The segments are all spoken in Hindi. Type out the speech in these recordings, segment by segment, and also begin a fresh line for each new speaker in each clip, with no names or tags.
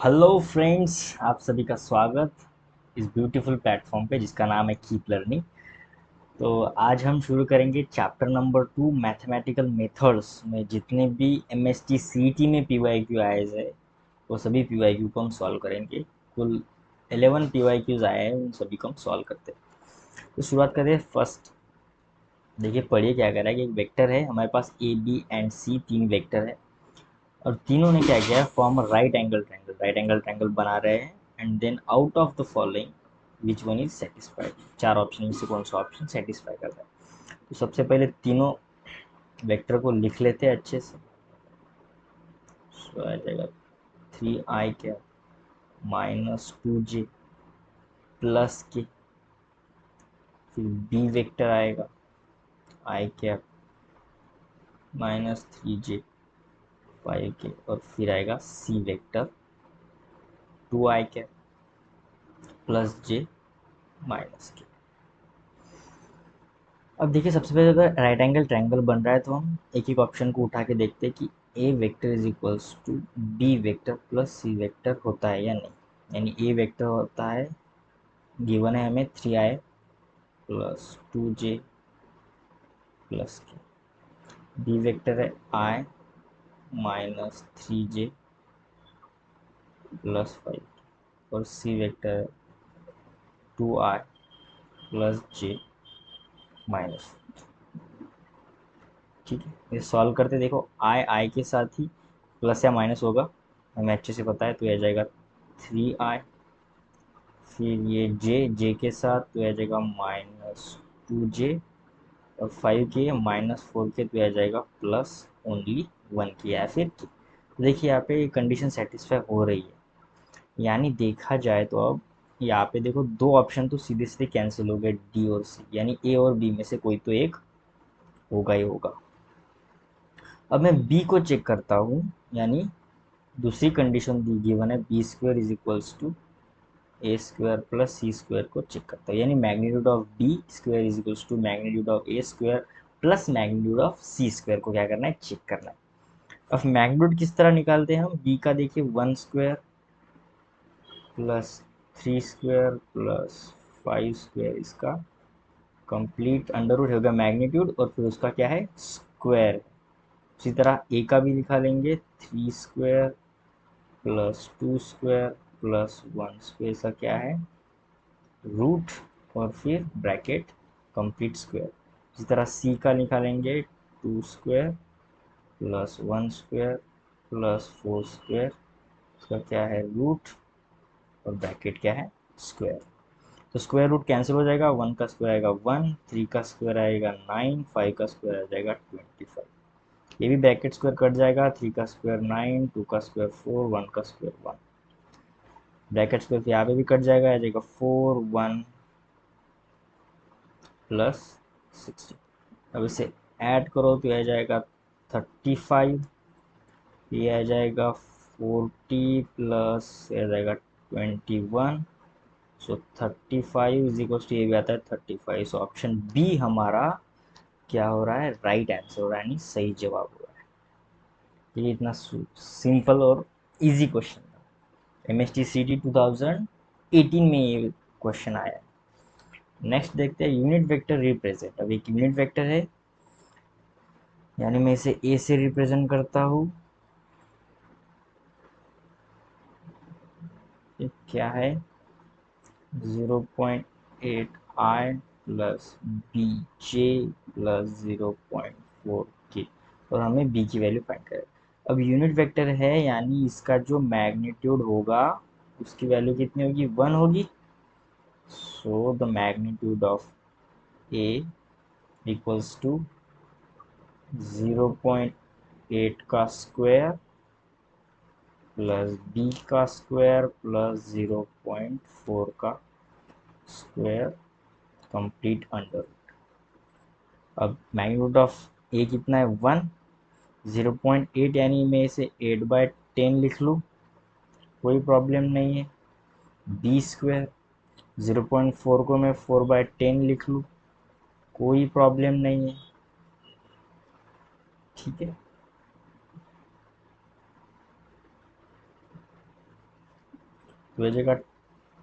हेलो फ्रेंड्स, आप सभी का स्वागत इस ब्यूटीफुल प्लेटफॉर्म पे जिसका नाम है कीप लर्निंग। तो आज हम शुरू करेंगे चैप्टर नंबर 2 मैथमेटिकल मेथड्स में जितने भी एमएसटी सीईटी में पीवाईक्यू आए हैं वो सभी पीवाईक्यू को हम सॉल्व करेंगे। कुल 11 पीवाईक्यूज आए हैं, उन सभी को हम सॉल्व करते हैं। तो शुरुआत करें फर्स्ट। देखिए पढ़िए क्या कर रहा है कि एक वेक्टर है हमारे पास ए बी एंड सी, तीन वेक्टर है और तीनों ने क्या किया है, फॉर्म राइट एंगल ट्रायंगल बना रहे हैं। And then out of the following which one is satisfied, चार ऑप्शन में से कौन सा ऑप्शन सेटिस्फाई करता है। तो सबसे पहले तीनों वेक्टर को लिख लेते हैं अच्छे से। सो आ जाएगा 3i क्या -2j प्लस के, फिर बी वेक्टर आएगा i कैप -3j 5k, और फिर आएगा C vector 2i cap plus जे माइनस के। अब देखिए सबसे पहले अगर राइट एंगल ट्रायंगल बन रहा है तो हम एक एक ऑप्शन को उठा के देखते हैं कि a vector is equals to b vector plus c vector होता है या नहीं। यानी ए वेक्टर होता है, गिवन है हमें 3i प्लस 2j प्लस के, बी वेक्टर है i -3j प्लस 5 और सी वेक्टर है 2i प्लस j माइनस। ठीक है, ये सॉल्व करते देखो आई के साथ ही प्लस या माइनस होगा, हमें अच्छे से पता है, तो यह आ जाएगा 3i। फिर ये जे के साथ तो यह आ जाएगा -2j, और 5 के -4 के तो यह आ जाएगा प्लस ओनली 1 की, या फिर की। तो देखिए यहाँ पे कंडीशन सेटिस्फाई हो रही है, यानी देखा जाए तो अब यहाँ पे देखो दो ऑप्शन तो सीधे सीधे कैंसिल हो गए, डी और सी, यानी ए और बी में से कोई तो एक होगा ही होगा। अब मैं बी को चेक करता हूँ, यानी दूसरी कंडीशन दी गिवन है B square is equals to A square plus C square को चेक करता है, यानी magnitude of B square is equals to magnitude of A square plus magnitude of C square को क्या करना है, चेक करना है। अब मैग्नीट्यूड किस तरह निकालते हैं हम, बी का देखिए 1 square plus 3 square plus 5 square, इसका कंप्लीट अंडर रूट हो गया मैग्नीट्यूड, और फिर उसका क्या है स्क्वायर। उसी तरह ए का भी निकालेंगे लेंगे, 3 square plus 2 square plus 1 square, इसका क्या है रूट, और फिर ब्रैकेट कंप्लीट स्क्वायर। इसी तरह सी का निकालेंगे 2 square plus 1 square plus 4 square, इसका क्या है रूट, और ब्रैकेट क्या है स्क्वायर। तो स्क्वायर रूट कैंसिल हो जाएगा, 1 का स्क्वायर आएगा 1, 3 का स्क्वायर आएगा 9, 5 का स्क्वायर आ जाएगा 25। ये भी ब्रैकेट स्क्वायर कट जाएगा, 3 का स्क्वायर 9, 2 का स्क्वायर 4, 1 का स्क्वायर 1, ब्रैकेट स्क्वायर यहाँ पे भी कट जाएगा, आ जाएगा 4, 1 प्लस 60। अब इसे ऐड करो तो यह आ जाएगा 35, ये आ जाएगा 40 प्लस ये आ जाएगा 21। सो 35 इज इक्वल टू, ये भी आता है 35। सो ऑप्शन बी हमारा क्या हो रहा है, राइट आंसर हो रहा है, यानी सही जवाब हो रहा है। ये इतना सिंपल और इजी क्वेश्चन था, M S T C T 2018 में ये क्वेश्चन आया है। नेक्स्ट देखते हैं यूनिट वेक्टर रिप्रेजेंट। अब एक यूनिट वेक्टर है, यानी मैं इसे ए से रिप्रेजेंट करता हूँ। ये क्या है 0.8i plus B J plus 0.4 के, और हमें बी की वैल्यू फाइंड करें। अब यूनिट वेक्टर है, यानी इसका जो मैग्नीट्यूड होगा उसकी वैल्यू कितनी होगी, 1 होगी। So the magnitude of A equals to 0.8 का स्क्वायर प्लस बी का स्क्वायर प्लस 0.4 का स्क्वायर कंप्लीट अंडर। अब मैग्नीट्यूड ऑफ ए कितना है 1, 0.8 यानी मैं इसे 8/10 लिख लूँ, कोई प्रॉब्लम नहीं है। बी स्क्वायर 0.4 को मैं 4/10 लिख लूँ, कोई प्रॉब्लम नहीं है। ठीक है, तो आ जाएगा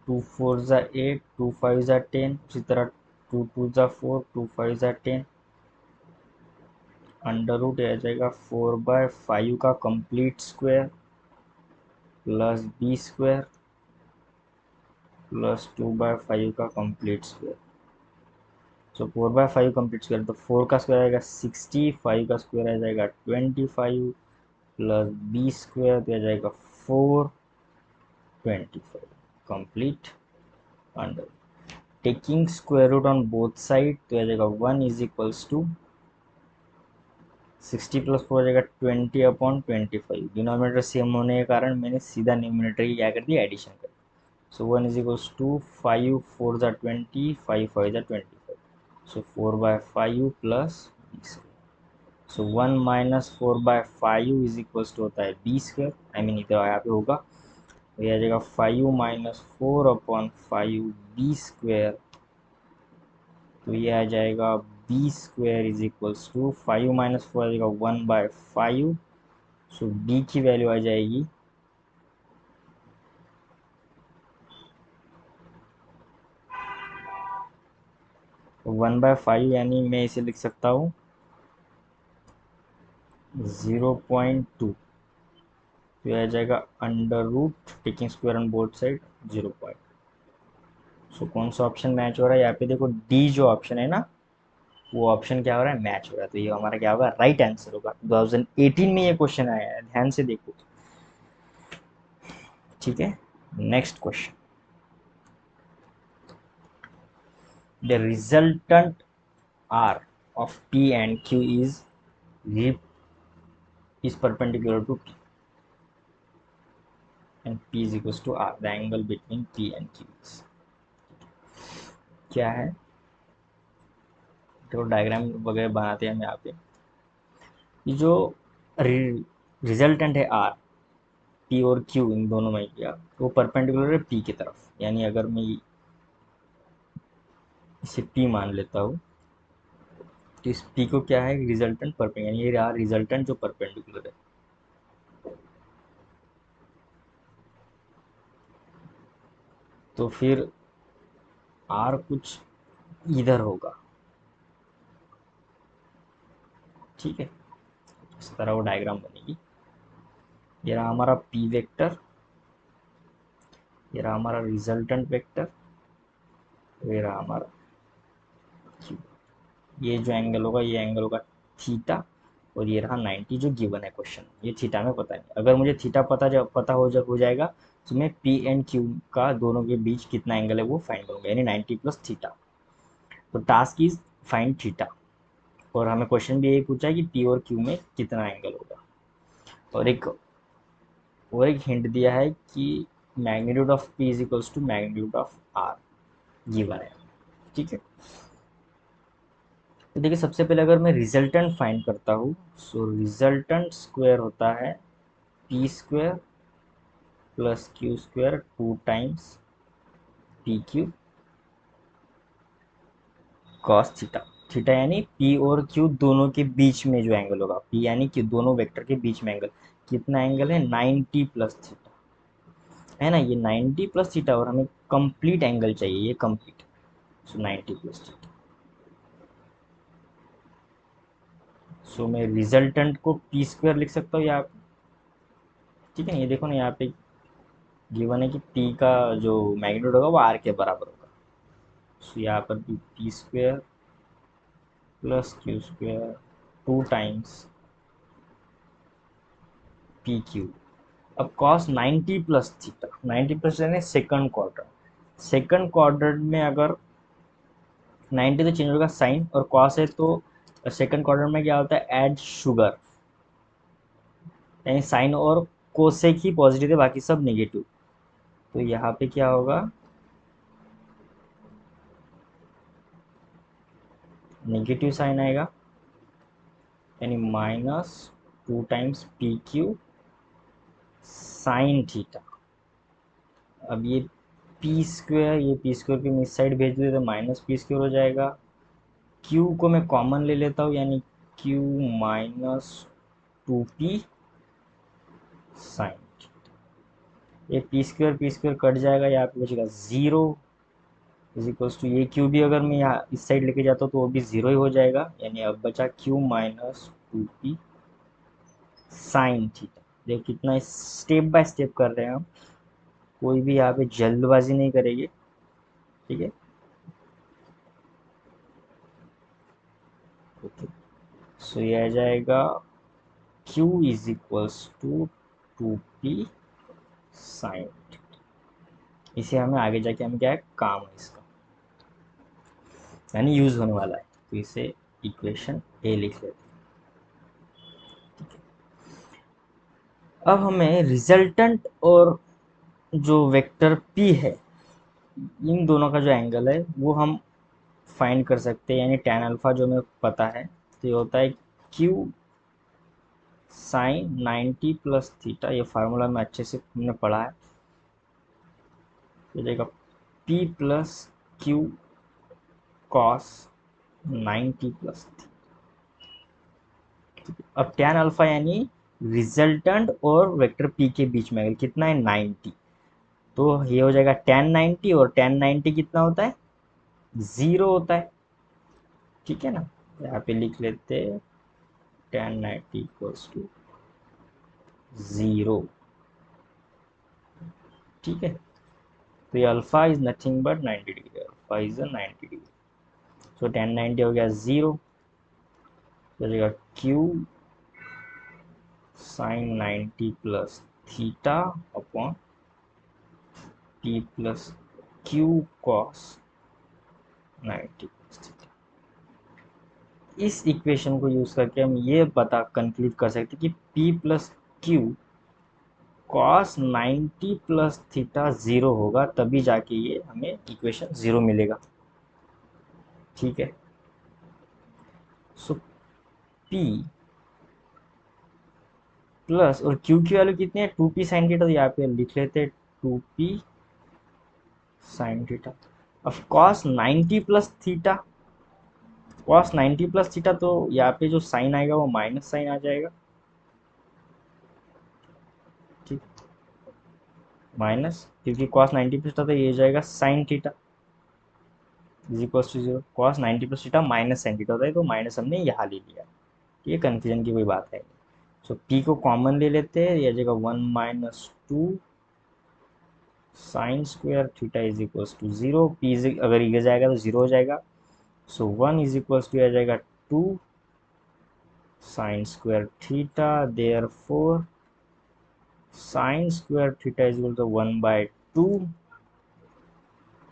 2 4 = 8, 2 5 = 10, उसी तरह 2 2 = 4, 2 5 = 10, अंडर रूट आ जाएगा 4/5 का complete square plus B square plus 2/5 का complete square. So 4/5 complete square, तो 4 का स्क्वायर आएगा 60, 5 का स्क्वायर आ जाएगा 25 प्लस बी स्क्वायर तो आ जाएगा 425 complete under. Taking square root on both side तो आ जाएगा 1 = 60 + 4 आ जाएगा 20/25। डिनोमिनेटर सेम होने के कारण मैंने सीधा न्यूमिनेटर की क्या कर दिया, एडिशन कर दिया। सो 1 = 5 4 = 20, 5 5 = 25। So 4/5 plus B square. So 1 - 4/5 होता है बी स्क्वायर, आई मीन इधर यहाँ पे होगा, तो ये आ जाएगा 5 - 4/5 बी स्क्वायर। तो ये आ जाएगा बी स्क्वायर = 5 - 4 आ जाएगा 1/5। सो बी की वैल्यू आ जाएगी 1/5, यानी मैं इसे लिख सकता हूँ 0.2। तो यह आ जाएगा under root taking square on both side 0 point. So कौन सा ऑप्शन मैच हो रहा है, यहाँ पे देखो डी जो ऑप्शन है ना, वो ऑप्शन क्या हो रहा है, मैच हो रहा है। तो ये हमारा क्या होगा, राइट आंसर होगा। 2018 में ये क्वेश्चन आया है, ध्यान से देखो। ठीक है, next question. The resultant R of P and Q is perpendicular to P and P is equals to R. The angle between P and Q is क्या है, तो डायग्राम वगैरह बनाते हैं हम यहाँ पे। ये जो रिजल्टेंट है R, P और Q इन दोनों में किया, तो वो परपेंडिकुलर है P की तरफ। यानी अगर मैं इसे P मान लेता हूँ, तो इस P को क्या है, रिजल्टेंट परपेंडिकुलर, यानी ये रहा रिजल्टेंट जो परपेंडिकुलर है। तो फिर R कुछ इधर होगा, ठीक है। इस तरह वो डायग्राम बनेगी। ये रहा हमारा P वेक्टर, ये रहा हमारा रिजल्टेंट वेक्टर, ये रहा हमारा Q। ये जो एंगल होगा, ये एंगल होगा थीटा, और ये रहा 90 जो गिवन है क्वेश्चन। ये थीटा में पता नहीं, अगर मुझे थीटा पता हो जाएगा, तो मैं P एंड Q का दोनों के बीच कितना एंगल है वो फाइंड करूँगा, यानी 90 + थीटा। तो टास्क इज फाइंड थीटा, और हमें क्वेश्चन भी यही पूछा है कि P और Q में कितना एंगल होगा। और एक हिंट दिया है कि magnitude of P = magnitude of R given है, ठीक है। तो देखिए, सबसे पहले अगर मैं रिजल्टेंट फाइंड करता हूँ, सो रिजल्टेंट स्क्वायर होता है P square plus Q square 2 times PQ cos theta. Theta यानी P और Q दोनों के बीच में जो एंगल होगा, P यानी कि दोनों वेक्टर के बीच में एंगल, कितना एंगल है, 90 + थीटा, है ना। ये 90 + थीटा, और हमें कंप्लीट एंगल चाहिए, ये कंप्लीट। सो 90 + थीटा। सो मैं रिजल्टेंट को P स्क्वायर लिख सकता हूँ यहाँ पे, ठीक है। ये देखो ना, यहाँ पे गिवन है कि P का जो मैग्नीट्यूड होगा वो R के बराबर होगा। सो यहाँ पर भी P square plus Q square 2 times PQ। अब कॉस 90 + थीटा, 90 प्लस यानी सेकंड क्वाड्रेंट। सेकंड क्वाड्रेंट में अगर 90 तो चेंज होगा साइन, और कॉस है तो सेकंड क्वाड्रेंट में क्या होता है, ऐड शुगर, यानी साइन और कोसेक ही पॉजिटिव है, बाकी सब नेगेटिव। तो यहाँ पे क्या होगा, नेगेटिव साइन आएगा, यानी -2 टाइम्स PQ साइन थीटा। अब ये P स्क्वायर, ये P स्क्वायर के इस साइड भेज दे तो -P स्क्वायर हो जाएगा। Q को मैं कॉमन ले लेता हूँ, यानी Q -2P साइन। ये पी स्क्वायर कट जाएगा, यहाँ पे बचेगा 0 इज इक्वल्स टू ये क्यू भी अगर मैं यहाँ इस साइड लेके जाता हूँ तो वो भी 0 ही हो जाएगा, यानी अब बचा Q minus 2p sine theta. देखो कितना स्टेप बाय स्टेप कर रहे हैं हम, कोई भी यहाँ पे जल्दबाजी नहीं करेंगे, ठीक है। ओके, सो ये आ जाएगा q is equals to 2p sine, इसे हमें आगे जाके हमें क्या है काम है इसका, यानी यूज होने वाला है, तो इसे इक्वेशन ए लिख लेते हैं। अब हमें रिजल्टेंट और जो वेक्टर p है, इन दोनों का जो एंगल है वो हम फाइंड कर सकते हैं, यानी tan अल्फा जो हमें पता है, तो ये होता है q साइन 90 प्लस थीटा, ये फार्मूला में अच्छे से हमने पढ़ा है, तो जाएगा p plus Q cos 90 plus. अब tan अल्फा यानी रिजल्टेंट और वेक्टर p के बीच में एंगल कितना है 90, तो ये हो जाएगा tan 90, और tan 90 कितना होता है 0 होता है, ठीक है ना। यहाँ पे लिख लेते हैं tan 90 इक्वल्स टू 0, ठीक है। तो ये alpha is nothing but 90 degree, alpha is 90 degree, so tan 90 हो गया 0, तो जाएगा Q sine 90 plus theta upon p plus Q cos 90 plus theta. इस इक्वेशन को यूज करके हम ये पता कंक्लूड कर सकते हैं कि p plus Q cos 90 plus theta 0 होगा, तभी जाके ये हमें इक्वेशन 0 मिलेगा, ठीक है। सो p प्लस और q की वैल्यू कितनी है 2p साइन थीटा, तो यहाँ पे लिख लेते हैं 2p साइन थीटा। अब cos 90 plus theta, cos 90 plus theta, तो यहाँ पे जो साइन आएगा वो माइनस साइन आ जाएगा, ठीक, माइनस, क्योंकि कॉस 90 प्लस थीटा तो ये जाएगा sine theta is equal to 0, cos 90 plus theta minus sine theta होता है, तो माइनस हमने यहाँ ले लिया, ये कन्फ्यूजन की कोई बात है नहीं। सो p को कॉमन ले लेते हैं, ये जाएगा 1 minus 2 sine square theta is equal to 0, p अगर ये जाएगा तो 0 हो जाएगा, सो 1 इज इक्वल टू आ जाएगा 2 sine square theta, there four sine square theta is equal to 1/2,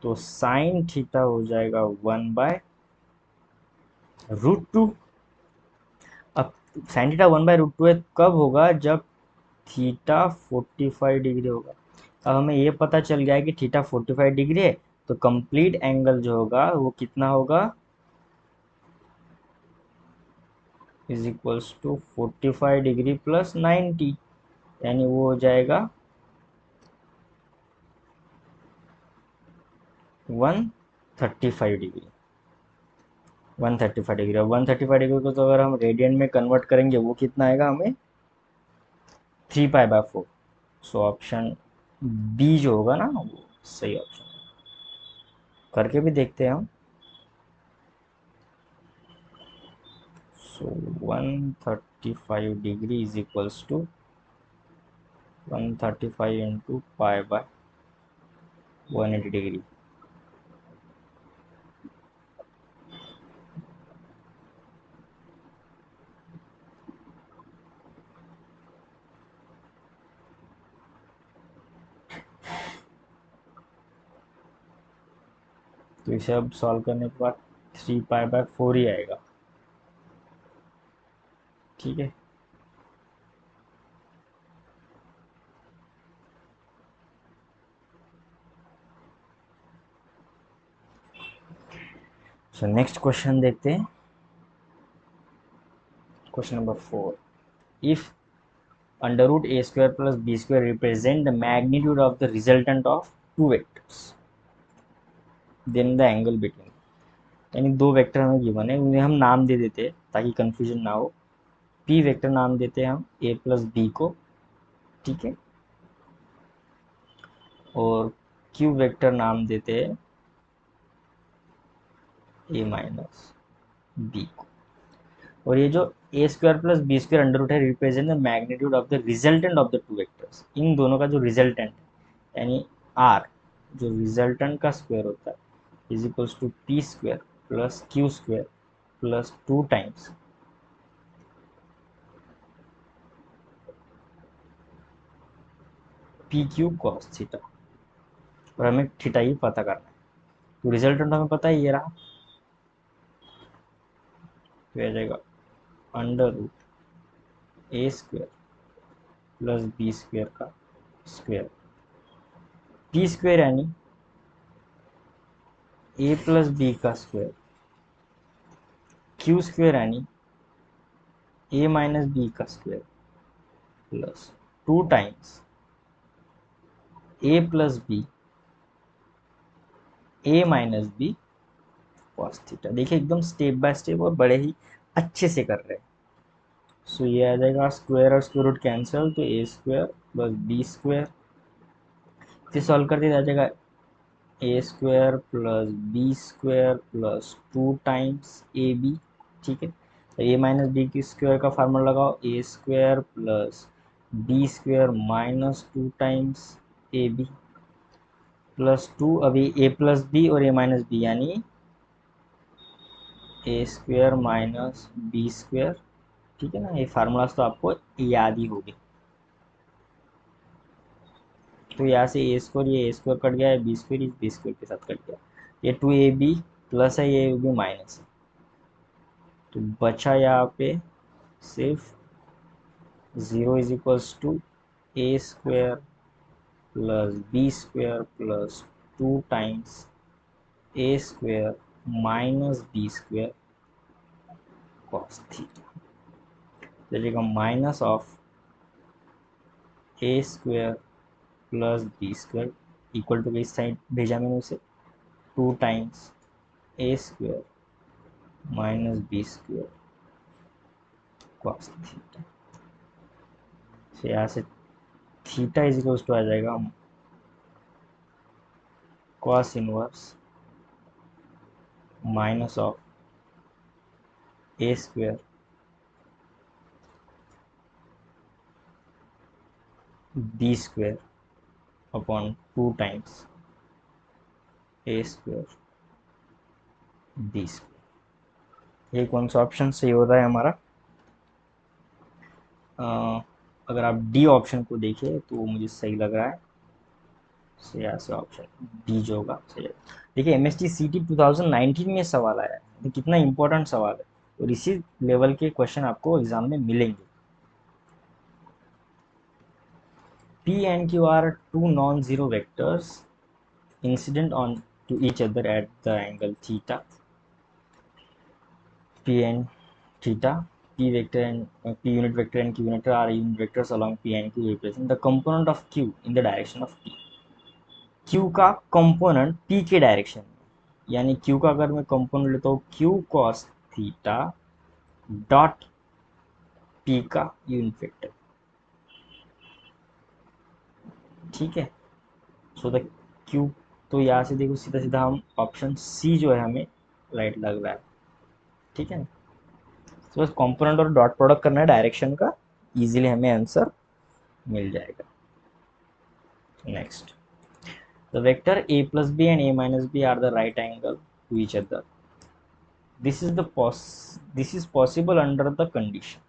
तो साइन थीटा हो जाएगा 1/√2। अब साइन थीटा 1/√2 है, कब होगा जब थीटा 45 डिग्री होगा। अब हमें ये पता चल गया है कि थीटा 45 डिग्री है, तो कंप्लीट एंगल जो होगा वो कितना होगा is equals to 45 degree plus 90, यानी वो हो जाएगा 135 डिग्री, 135 डिग्री। और 135 डिग्री को तो अगर हम रेडियन में कन्वर्ट करेंगे वो कितना आएगा हमें 3π/4, सो ऑप्शन बी जो होगा ना वो सही ऑप्शन, करके भी देखते हैं हम। So 135 degree is equals to 135 into π/180 degree, तो इसे अब सॉल्व करने के बाद 3π/4 ही आएगा, ठीक है। सो नेक्स्ट क्वेश्चन देखते हैं, question number 4, if under root a square plus b square represent the magnitude of the resultant of two vectors, then the angle between, यानी दो वेक्टर हमें गिवन है, उन्हें हम नाम दे देते हैं ताकि कंफ्यूजन ना हो। p वेक्टर नाम देते हैं हम a प्लस बी को, ठीक है। और क्यू वेक्टर नाम देते हैं ए माइनस बी को। और ये जो a square plus B square under root है represent the magnitude of the resultant of the two vectors. इन दोनों का जो रिजल्टेंट है यानी आर, जो रिजल्टेंट का स्क्वायर होता है, is equals to P square plus Q square plus 2 times P Q cos theta. और हमें थीटा ही पता करना है, तो रिजल्टेंट हमें पता है ये रहा, तो आ जाएगा अंडर रूट ए स्क्वायर प्लस बी स्क्वायर का स्क्वायर, पी स्क्वायर यानी ए प्लस बी का स्क्वायर, क्यू स्क्वायर यानी ए माइनस बी का square plus 2 times A plus B A minus B cos theta. देखिए एकदम स्टेप बाय स्टेप और बड़े ही अच्छे से कर रहे हैं। सो ये आ जाएगा स्क्वायर और स्क्वायर रूट कैंसिल, तो a square plus B square, फिर सॉल्व कर दिया जाएगा ए square plus B square plus 2 times a b. ठीक है, तो ए माइनस बी की स्क्वायर का फार्मूला लगाओ, a square plus B square minus 2 times a B plus 2, अभी ए प्लस बी और ए माइनस बी यानी a square minus B square. ठीक है ना, ये फार्मूलाज तो आपको याद ही होगी। तो यहाँ से ए स्क्वायर, ये ए स्क्वायर कट गया है, बी स्क्वायर इस बी स्क्वायर के साथ कट गया, ये 2ab प्लस है, ये भी माइनस है, तो बचा यहाँ पे सिर्फ 0 is equals to A square plus B square plus 2 times a square minus B square cos theta. चलिएगा minus of A square plus B square equal to इस साइड भेजा मैंने उसे, 2 times a square minus B square cos theta. तो यहाँ से थीटा इज इक्वल्स टू आ जाएगा cos inverse minus of A square b square upon 2 times a square b square. ये कौन सा ऑप्शन सही हो रहा है हमारा? अगर आप डी ऑप्शन को देखें तो मुझे सही लग रहा है, से यहाँ से ऑप्शन डी जो होगा सही है। देखिए एमएसटी सीटी 2019 में सवाल आया है, तो कितना इंपॉर्टेंट सवाल है, और इसी लेवल के क्वेश्चन आपको एग्जाम में मिलेंगे। P and Q are two non-zero vectors incident on to each other at the angle theta. P and theta, P vector and P unit vector and Q unit are unit vectors along P and Q represent the component of Q in the direction of P. Q का कंपोनेंट P के डायरेक्शन में, यानी Q का अगर मैं कंपोनेंट लेता हूँ Q cos theta dot P का यूनिट वेक्टर। ठीक है, सो द Q, तो यहाँ से देखो सीधा सीधा हम ऑप्शन सी जो है हमें राइट लग रहा है। ठीक है, तो बस कंपोनेंट और डॉट प्रोडक्ट करना है डायरेक्शन का, इजीली हमें आंसर मिल जाएगा। Next, the vector a plus b and a minus b are the right angle to each other. This is possible under the condition,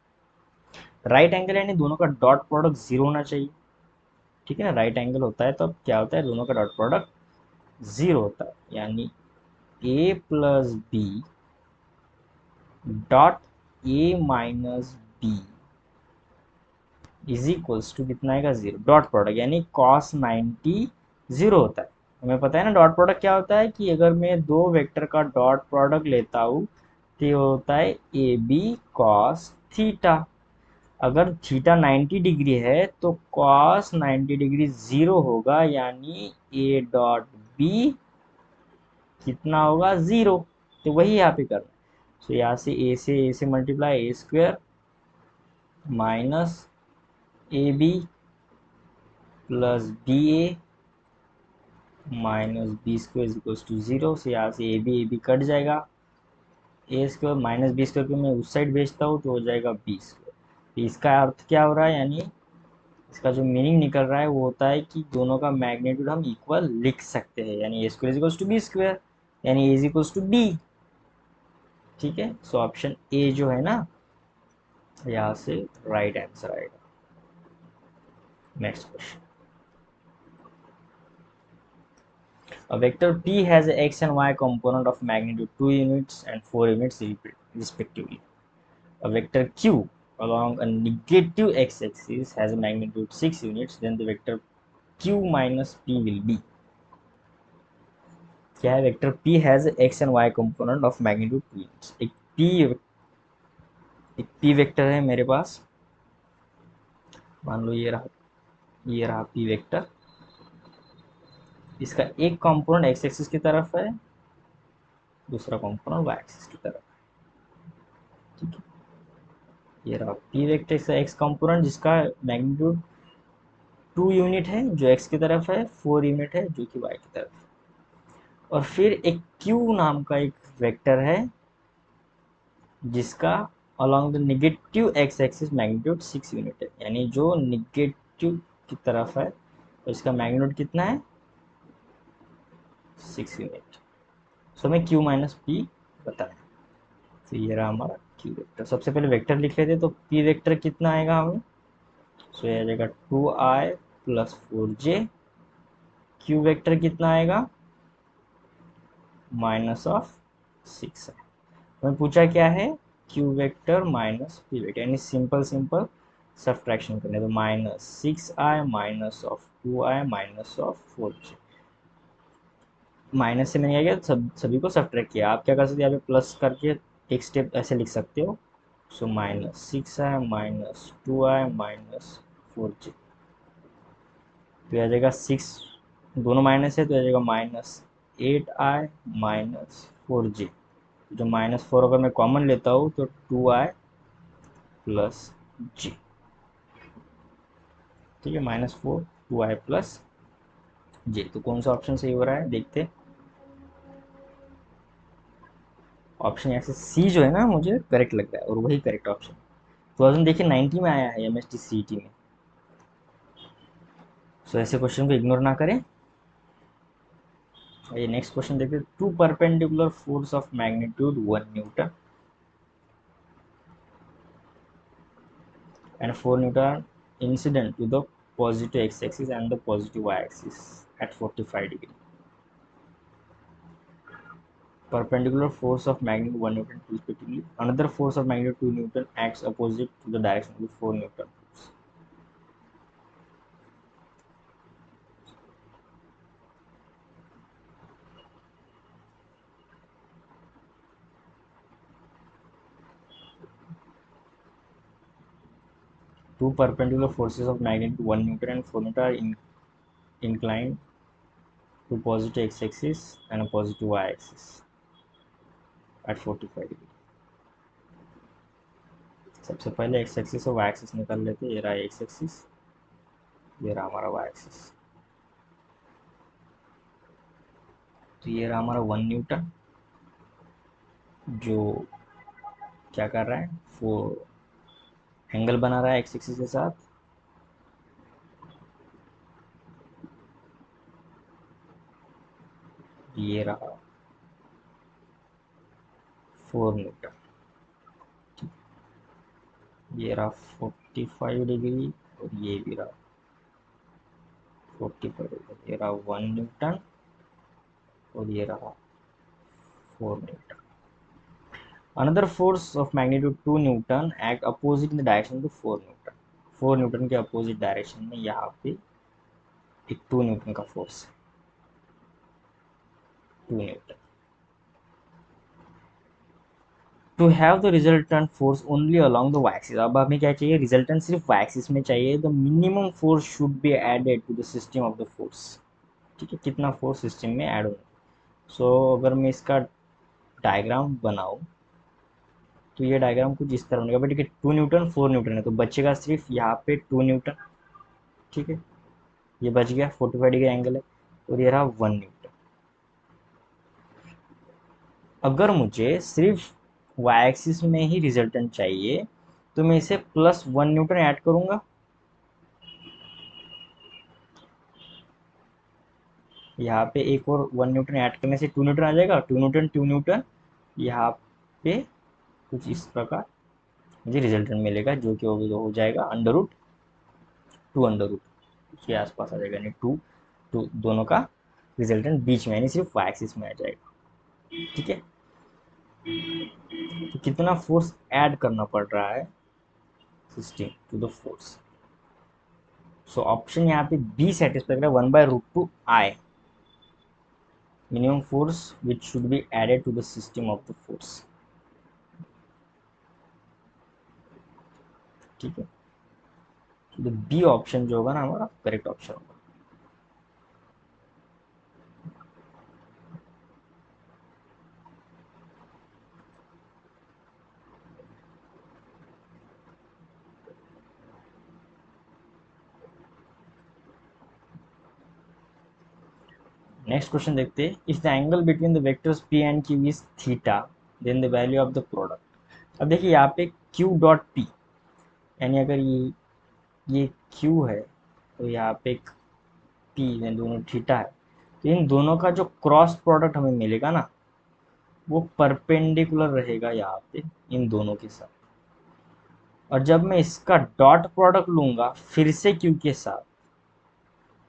right angle यानी दोनों का डॉट प्रोडक्ट जीरो होना चाहिए। ठीक है ना, राइट एंगल होता है तो अब क्या होता है, दोनों का डॉट प्रोडक्ट जीरो होता है, यानी a plus B dot A minus B is equals to कितना आएगा, जीरो। डॉट प्रोडक्ट यानी कॉस 90 जीरो होता है। हमें पता है ना डॉट प्रोडक्ट क्या होता है, कि अगर मैं दो वेक्टर का डॉट प्रोडक्ट लेता हूँ तो ये होता है ए बी कॉस थीटा। अगर थीटा 90 डिग्री है तो कॉस 90 डिग्री जीरो होगा, यानी ए डॉट बी कितना होगा, जीरो। तो वही यहाँ पे करना है। तो यहाँ से ए से multiply A square minus A B plus B A minus B square is equal to 0 से यहाँ से ए बी कट जाएगा, ए स्क्वायर माइनस बी स्क्वायर को मैं उस साइड भेजता हूँ तो हो जाएगा बी स्क्वायर। इसका अर्थ क्या हो रहा है, यानी इसका जो मीनिंग निकल रहा है वो होता है कि दोनों का मैग्नीट्यूड हम इक्वल लिख सकते हैं, यानी a square is equal to b square, यानी a is equal to b. ठीक है, सो ऑप्शन ए जो है ना यहाँ से राइट आंसर आएगा। Next question, a vector p has a x and y component of magnitude 2 units and 4 units respectively. A vector q along a negative x-axis has a magnitude 6 units, then the vector q minus p will be। क्या है, vector p has x and y component of magnitude 2 units। एक p वेक्टर है मेरे पास, मान लो ये रहा p वेक्टर। इसका एक कंपोनेंट x एक्सिस की तरफ है, दूसरा कंपोनेंट y एक्सिस की तरफ है। ठीक है, ये रहा p वेक्टर का x कंपोनेंट जिसका मैग्नीट्यूड 2 यूनिट है जो x की तरफ है, 4 यूनिट है जो कि y की तरफ है। और फिर एक q नाम का एक वेक्टर है जिसका along the negative x axis magnitude 6 unit है, यानी जो नेगेटिव की तरफ है तो इसका मैग्नीट्यूड कितना है, 6 यूनिट। सो हमें q माइनस पी बताना है। तो ये रहा हमारा q वेक्टर। सबसे पहले वेक्टर लिख लेते, तो p वेक्टर कितना आएगा हमें, सो ये आ जाएगा 2i plus 4j। q vector कितना आएगा, माइनस ऑफ 6 है। हमें पूछा क्या है, q vector minus p vector, यानी सिंपल सिंपल सब्ट्रैक्शन करने, तो minus 6i minus of 2i minus of 4j। Minus से मैंने क्या किया, सभी को सब्ट्रैक्ट किया। आप क्या कर सकते हो, यहाँ पे प्लस करके एक स्टेप ऐसे लिख सकते हो। So minus 6i minus 2i minus 4j, तो यह आ जाएगा 6, दोनों माइनस है तो यह आ जाएगा माइनस 8i माइनस 4j। जो -4 अगर मैं कॉमन लेता हूँ तो 2i प्लस जी। ठीक है, -4 2i प्लस जे। तो कौन सा ऑप्शन सही हो रहा है देखते। ऑप्शन यहाँ से सी जो है ना मुझे करेक्ट लग रहा है, और वही करेक्ट ऑप्शन 2019 में आया है एमएसटी सीईटी में। सो ऐसे क्वेश्चन को इग्नोर ना करें। ये नेक्स्ट क्वेश्चन देखते, two perpendicular force of magnitude 1 newton and 4 Newton incident to the positive x-axis and the positive y-axis at 45 degree. Perpendicular force of magnitude 1 Newton respectively. Another force of magnitude 2 Newton acts opposite to the direction of the 4 Newton force. Two perpendicular forces of magnitude 1 Newton and 4 Newton are inclined to positive x-axis and a positive y-axis at 45 degree. सबसे पहले x एक्सिस और y एक्सिस निकाल लेते हैं। ये रहा x एक्सिस, ये रहा हमारा y एक्सिस। तो ये रहा हमारा 1 न्यूटन जो क्या कर रहा है, वो एंगल बना रहा है एक्स एक्सिस के साथ। ये रहा 4 न्यूटन, ये रहा 45 डिग्री, और ये भी रहा 45 डिग्री। ये रहा 1 न्यूटन और ये रहा 4 Newton. Another force of magnitude 2 Newton act opposite in the direction of 4 Newton. 4 Newton के अपोजिट डायरेक्शन में यहाँ पे एक 2 न्यूटन का फोर्स है, 2 newton. To have the resultant force only along the Y axis. अब हमें क्या चाहिए, रिजल्टेंट सिर्फ वाई एक्सिस में चाहिए। The minimum force should be added to the system of the force. ठीक है, कितना फोर्स सिस्टम में ऐड होगा। सो अगर मैं इसका डायग्राम बनाऊं तो ये डायग्राम कुछ इस तरह बनेगा। ठीक है, 2 न्यूटन 4 न्यूटन है तो बचेगा सिर्फ यहाँ पे 2 न्यूटन। ठीक है, ये बच गया, 45 डिग्री एंगल है। और ये रहा 1 न्यूटन। अगर मुझे सिर्फ वाई एक्सिस में ही रिजल्टेंट चाहिए तो मैं इसे +1 न्यूटन ऐड करूंगा। यहाँ पे एक और 1 न्यूटन ऐड करने से 2 न्यूटन आ जाएगा, 2 न्यूटन 2 न्यूटन। यहाँ पे कुछ इस प्रकार मुझे रिजल्टेंट मिलेगा, जो कि हो जाएगा √2 अंडर रूट के आसपास आ जाएगा, यानी टू दोनों का रिजल्टेंट बीच में, यानी सिर्फ वाई एक्सिस में आ जाएगा। ठीक है, तो कितना फोर्स ऐड करना पड़ रहा है system to the force. So option यहाँ पे बी सेटिस्फाई करेगा, 1/√2I minimum force which should be added to the system of the force। ठीक है, तो बी ऑप्शन जो होगा ना हमारा करेक्ट ऑप्शन होगा। नेक्स्ट क्वेश्चन देखते हैं, if the angle between the vectors P and Q is theta then the value of the product. अब देखिए यहाँ पे क्यू डॉट पी, यानी अगर ये क्यू है तो यहाँ पे पी में दोनों थीटा है, तो इन दोनों का जो क्रॉस प्रोडक्ट हमें मिलेगा ना वो परपेंडिकुलर रहेगा यहाँ पे इन दोनों के साथ। और जब मैं इसका डॉट प्रोडक्ट लूंगा फिर से क्यू के साथ,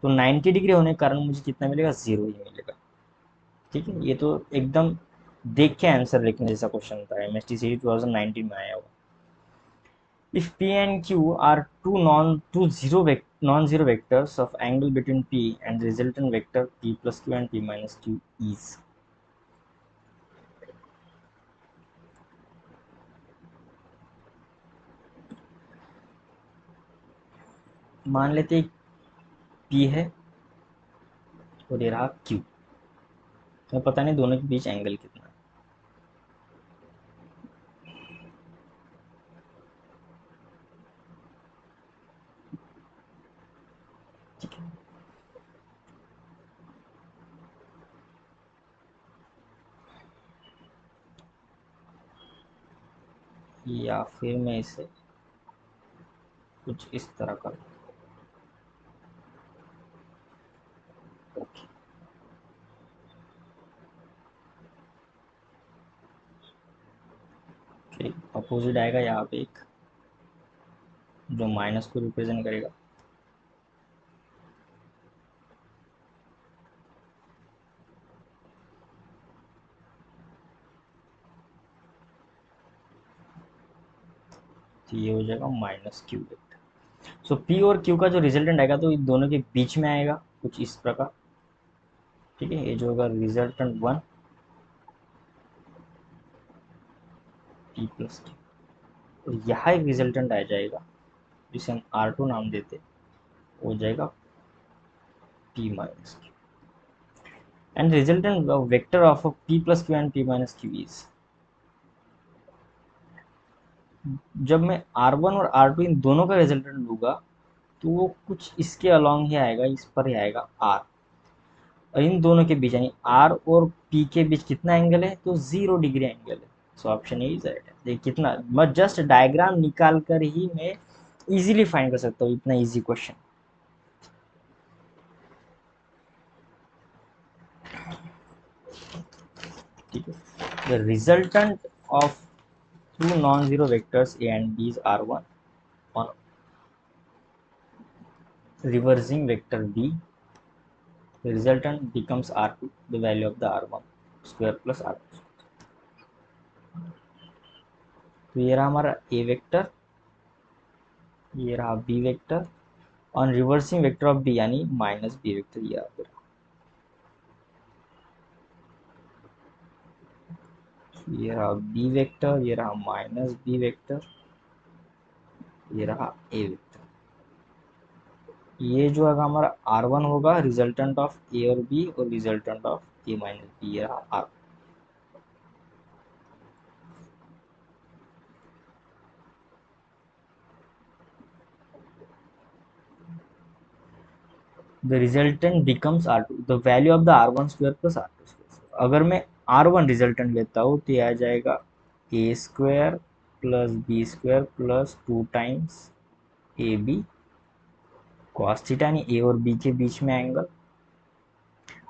तो 90 डिग्री होने के कारण मुझे कितना मिलेगा, 0 ही मिलेगा। ठीक है, ये तो एकदम देख के आंसर लिखने जैसा क्वेश्चन था, एमएसटी सीरीज 2019 में आया हुआ। If P and Q are non-zero vectors of angle between P and the resultant vector P plus Q and P minus Q is। मान लेते P है और ये रहा Q, तो पता नहीं दोनों के बीच एंगल कितना है। ठीक है, या फिर मैं इसे कुछ इस तरह कर, ओके, फिर अपोजिट आएगा यहाँ पे एक जो माइनस को रिप्रेजेंट करेगा। तो ये हो जाएगा -Q वेक्टर। सो P और Q का जो रिजल्टेंट आएगा तो इन दोनों के बीच में आएगा कुछ इस प्रकार। ठीक है, ये जो होगा रिजल्टेंट 1 P plus Q, और यहाँ एक रिजल्टेंट आ जाएगा जिसे हम R2 नाम देते, हो जाएगा P minus Q। And resultant vector of P plus Q and P minus Q is, जब मैं R1 और R2 इन दोनों का रिजल्टेंट लूंगा तो वो कुछ इसके अलॉन्ग ही आएगा, इस पर ही आएगा R। और इन दोनों के बीच यानी R और P के बीच कितना एंगल है, तो 0 डिग्री एंगल है। So option A is right है। देखिए कितना, मैं जस्ट डायग्राम निकाल कर ही मैं इजीली फाइंड कर सकता हूँ, इतना इजी क्वेश्चन। ठीक है, the resultant of two non-zero vectors a and b is r1 on reversing vector b, the resultant becomes r2, the value of the r1 square plus r2। तो ये रहा हमारा a वेक्टर, ये रहा b vector, on reversing vector of b यानी -b वेक्टर, ये आप, ये रहा b वेक्टर, ये रहा -b वेक्टर, ये रहा a वेक्टर। ये जो है हमारा r1 होगा रिजल्टेंट ऑफ a और b, और resultant of a minus b, ये रहा r। The resultant becomes R two, the value of the R one square plus R two square. अगर मैं आर वन रिजल्टेंट लेता हूँ तो ये आ जाएगा ए square plus B square plus two times a b cos theta, यानी ए और बी के बीच में एंगल।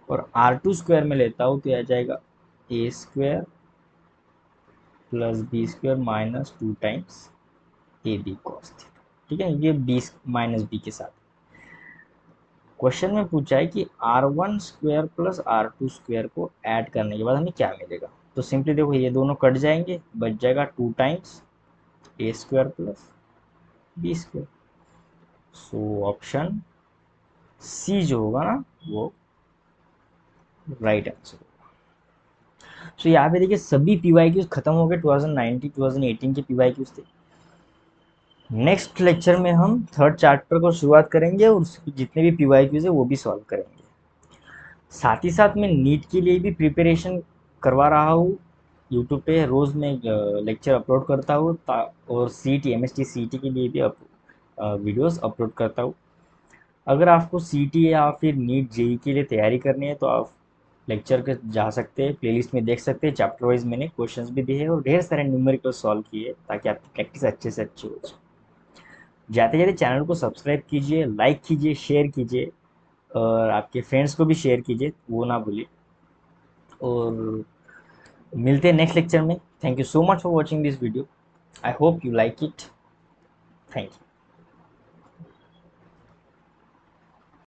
और आर टू स्क्वायर में लेता हूँ तो आ जाएगा ए square plus B square minus two times a b cos theta. ठीक है, ये बी माइनस बी के साथ। क्वेश्चन में पूछा है कि R one square plus R two square को ऐड करने के बाद हमें क्या मिलेगा। तो सिंपली देखो, ये दोनों कट जाएंगे, बच जाएगा two times a square plus B square. So option C जो होगा ना, वो राइट आंसर होगा। सो यहाँ पे देखिए सभी पीवाईक्यूज खत्म हो गए, 2019 2018 के पीवाईक्यूज थे। नेक्स्ट लेक्चर में हम थर्ड चैप्टर को शुरुआत करेंगे और उसकी जितने भी पीवाईक्यूज है वो भी सॉल्व करेंगे। साथ ही साथ मैं नीट के लिए भी प्रिपरेशन करवा रहा हूँ। यूट्यूब पे रोज़ मैं लेक्चर अपलोड करता हूँ, और सीईटी एमएसटी सीईटी के लिए भी वीडियोस अपलोड करता हूँ। अगर आपको सीईटी या फिर नीट जेई के लिए तैयारी करनी है तो आप लेक्चर के जा सकते हैं, प्लेलिस्ट में देख सकते हैं। चैप्टर वाइज मैंने क्वेश्चंस भी दिए हैं और ढेर सारे न्यूमेरिकल सॉल्व किए ताकि आपकी प्रैक्टिस अच्छे से अच्छी हो जाए। जाते जाते चैनल को सब्सक्राइब कीजिए, लाइक कीजिए, शेयर कीजिए, और आपके फ्रेंड्स को भी शेयर कीजिए, वो ना भूलिए। और मिलते हैं नेक्स्ट लेक्चर में। Thank you so much for watching this video. I hope you like it. Thank you.